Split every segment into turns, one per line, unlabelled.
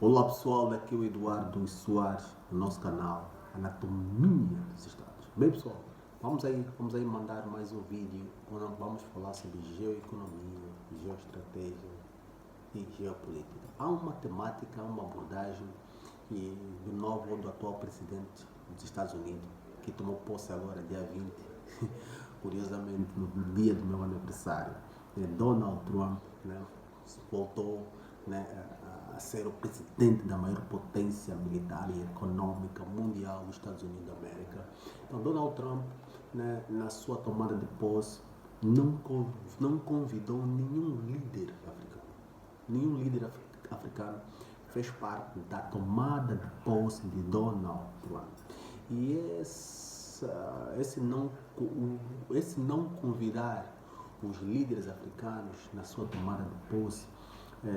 Olá pessoal, aqui é o Eduardo Soares, no nosso canal Anatomia dos Estados. Bem pessoal, vamos aí mandar mais um vídeo onde vamos falar sobre geoeconomia, geoestratégia e geopolítica. Há uma temática, uma abordagem do novo ou do atual presidente dos Estados Unidos, que tomou posse agora, dia 20, curiosamente no dia do meu aniversário. Donald Trump, né, voltou, né, a ser o presidente da maior potência militar e econômica mundial dos Estados Unidos da América. Então, Donald Trump, né, na sua tomada de posse, não convidou nenhum líder africano. Nenhum líder africano fez parte da tomada de posse de Donald Trump. E esse não convidar os líderes africanos na sua tomada de posse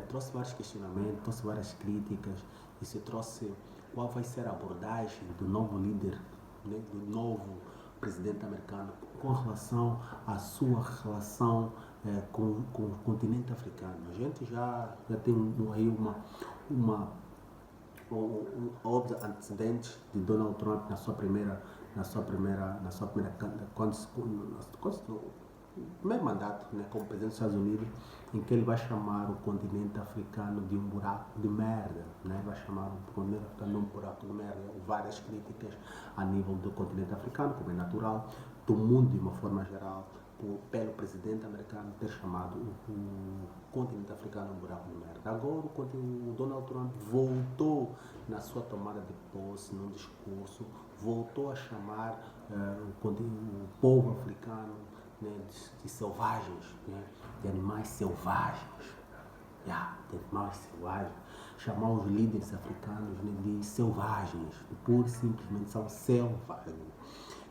trouxe vários questionamentos, trouxe várias críticas, e se trouxe qual vai ser a abordagem do novo líder, né, do novo presidente americano com relação à sua relação com o continente africano. A gente já tem aí outros antecedentes de Donald Trump primeiro mandato, né, como presidente dos Estados Unidos, em que ele vai chamar o continente africano de um buraco de merda, né? Vai chamar o continente africano de um buraco de merda. Várias críticas a nível do continente africano, como é natural, do mundo de uma forma geral, pelo presidente americano ter chamado o continente africano um buraco de merda. Agora o Donald Trump voltou na sua tomada de posse, num discurso, voltou a chamar o povo africano, né, de selvagens, né, de animais selvagens, de animais selvagens, chamar os líderes africanos, né, de selvagens, de pura e simplesmente são selvagens.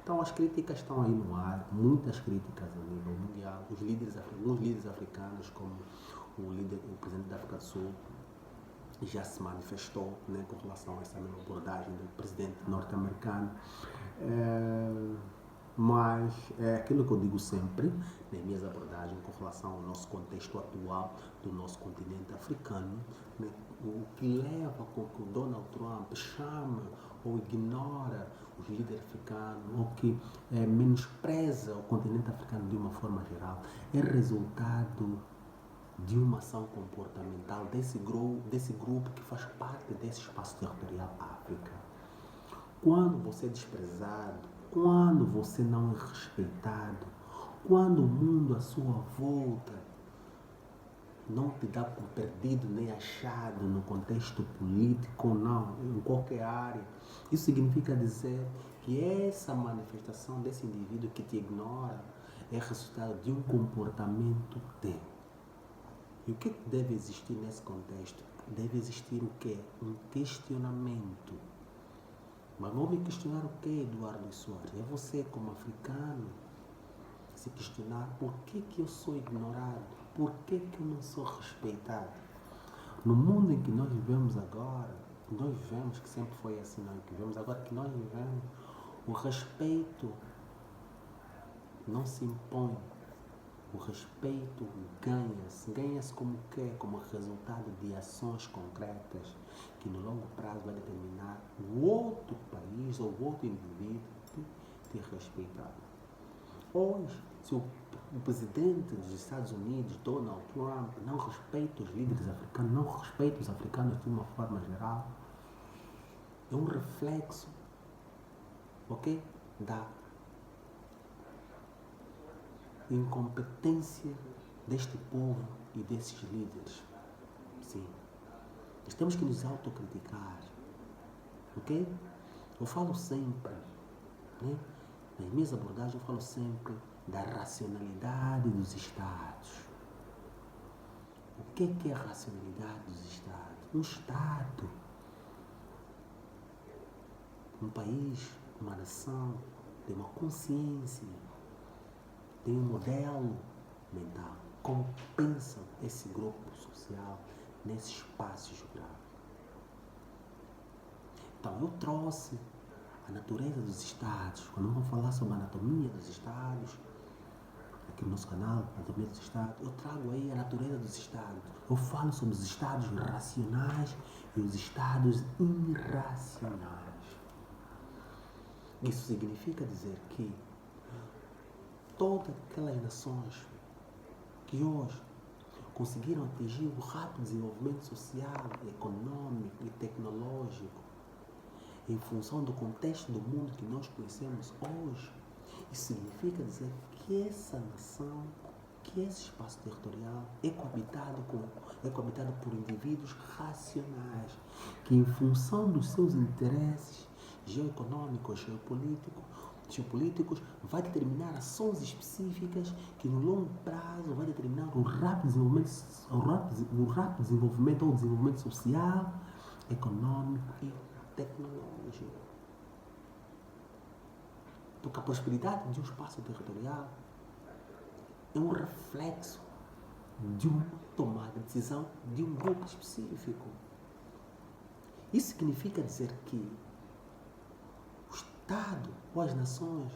Então as críticas estão aí no ar, muitas críticas a nível mundial. Os líderes africanos, como o presidente da África do Sul, já se manifestou, né, com relação a essa mesma abordagem do presidente norte-americano. Mas é aquilo que eu digo sempre nas minhas abordagens com relação ao nosso contexto atual do nosso continente africano, né? O que leva com que o Donald Trump chama ou ignora os líderes africanos, ou que menospreza o continente africano de uma forma geral, é resultado de uma ação comportamental desse grupo que faz parte desse espaço territorial África. Quando você é desprezado, quando você não é respeitado, quando o mundo à sua volta não te dá por perdido nem achado no contexto político ou não, em qualquer área, isso significa dizer que essa manifestação desse indivíduo que te ignora é resultado de um comportamento teu. E o que deve existir nesse contexto? Deve existir o quê? Um questionamento. Mas vou me questionar o quê, Eduardo Soares? É você, como africano, se questionar por que eu sou ignorado? Por que eu não sou respeitado? No mundo em que nós vivemos agora, nós vivemos que sempre foi assim, não, que vivemos agora que nós vivemos, o respeito não se impõe. O respeito ganha-se como quê? Como resultado de ações concretas que no longo prazo vai determinar o outro país ou o outro indivíduo te respeitar. Hoje, se o presidente dos Estados Unidos, Donald Trump, não respeita os líderes africanos, não respeita os africanos de uma forma geral, é um reflexo, ok, da incompetência deste povo e desses líderes. Sim. Nós temos que nos autocriticar. Ok? Eu falo sempre, né? Nas minhas abordagens eu falo sempre da racionalidade dos Estados. O que é a racionalidade dos Estados? Um Estado, um país, uma nação, tem uma consciência, tem um modelo mental. Como pensa esse grupo social nesse espaço geográfico? Então eu trouxe a natureza dos estados. Quando vamos falar sobre a anatomia dos estados, aqui no nosso canal, Anatomia dos Estados, eu trago aí a natureza dos Estados. Eu falo sobre os Estados racionais e os Estados irracionais. Isso significa dizer que todas aquelas nações que hoje conseguiram atingir o rápido desenvolvimento social, econômico e tecnológico em função do contexto do mundo que nós conhecemos hoje, isso significa dizer que essa nação, que esse espaço territorial é coabitado por indivíduos racionais, que em função dos seus interesses geoeconômicos, geopolíticos, vai determinar ações específicas que no longo prazo vai determinar o rápido desenvolvimento ou desenvolvimento social, econômico e tecnológico. Porque a prosperidade de um espaço territorial é um reflexo de uma tomada de decisão de um grupo específico. Isso significa dizer que o Estado ou as nações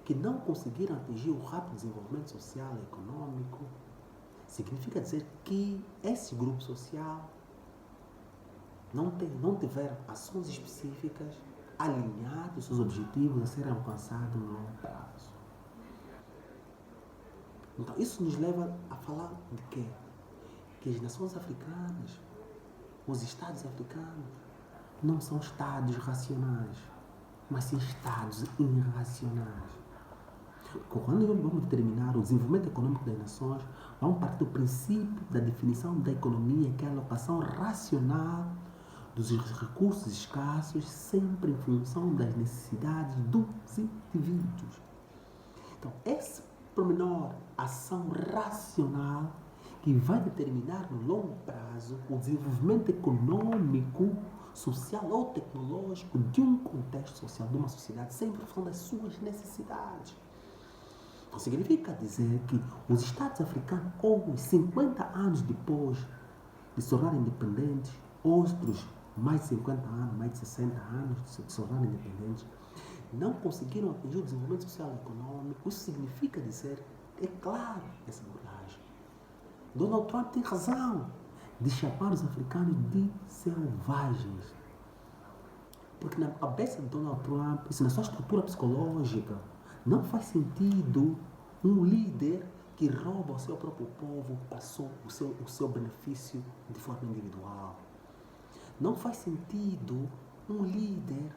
que não conseguiram atingir o rápido desenvolvimento social e econômico, significa dizer que esse grupo social não tiveram ações específicas alinhadas aos seus objetivos a serem alcançados no longo prazo. Então, isso nos leva a falar de quê? Que as nações africanas, os Estados africanos, não são Estados racionais, mas sim Estados irracionais. Quando vamos determinar o desenvolvimento econômico das nações, vamos partir do princípio da definição da economia, que é a alocação racional dos recursos escassos, sempre em função das necessidades dos indivíduos. Então, esse pormenor, ação racional, que vai determinar no longo prazo o desenvolvimento econômico, social ou tecnológico de um contexto social, de uma sociedade, sempre em função das suas necessidades. Então, significa dizer que os Estados africanos, hoje, 50 anos depois de se tornarem independentes, outros mais de 50 anos, mais de 60 anos de se tornarem independentes, não conseguiram atingir o desenvolvimento social e econômico. Isso significa dizer, é claro, essa abordagem. Donald Trump tem razão de chamar os africanos de selvagens. Porque na cabeça de Donald Trump, isso na sua estrutura psicológica, não faz sentido um líder que rouba o seu próprio povo para o seu benefício de forma individual. Não faz sentido um líder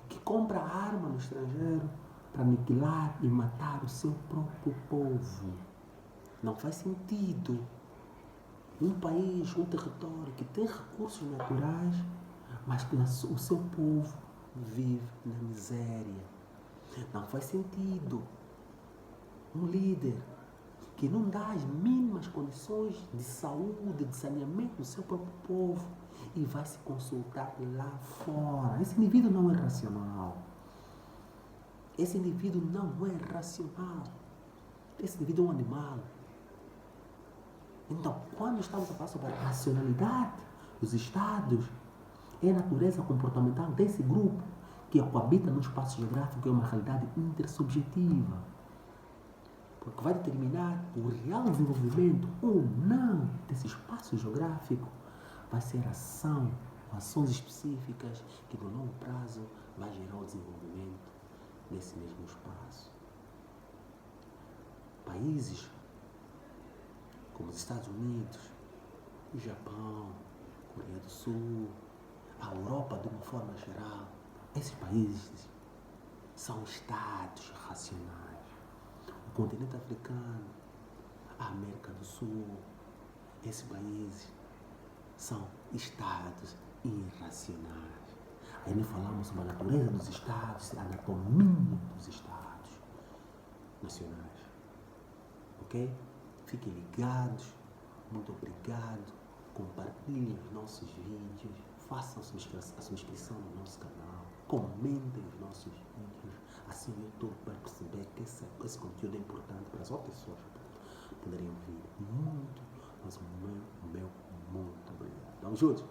que compra arma no estrangeiro para aniquilar e matar o seu próprio povo. Não faz sentido um país, um território que tem recursos naturais, mas que o seu povo vive na miséria. Não faz sentido um líder que não dá as mínimas condições de saúde, de saneamento do seu próprio povo e vai se consultar lá fora. Esse indivíduo não é racional. Esse indivíduo não é racional. Esse indivíduo é um animal. Então, quando estamos a falar sobre a racionalidade dos Estados, é a natureza comportamental desse grupo que coabita no espaço geográfico, que é uma realidade intersubjetiva. Porque vai determinar o real desenvolvimento ou não desse espaço geográfico, vai ser ações específicas que no longo prazo vai gerar o desenvolvimento desse mesmo espaço. Países como os Estados Unidos, o Japão, Coreia do Sul, a Europa de uma forma geral, esses países são estados racionais. O continente africano, a América do Sul, esses países são estados irracionais. Aí nós falamos sobre a natureza dos estados, a anatomia dos estados nacionais. Ok? Fiquem ligados. Muito obrigado. Compartilhem os nossos vídeos. Façam a sua inscrição no nosso canal. Comentem os nossos vídeos. Assim o YouTube vai perceber que esse conteúdo é importante para as outras pessoas poderem ouvir. Muito, mas muito obrigado. Vamos juntos?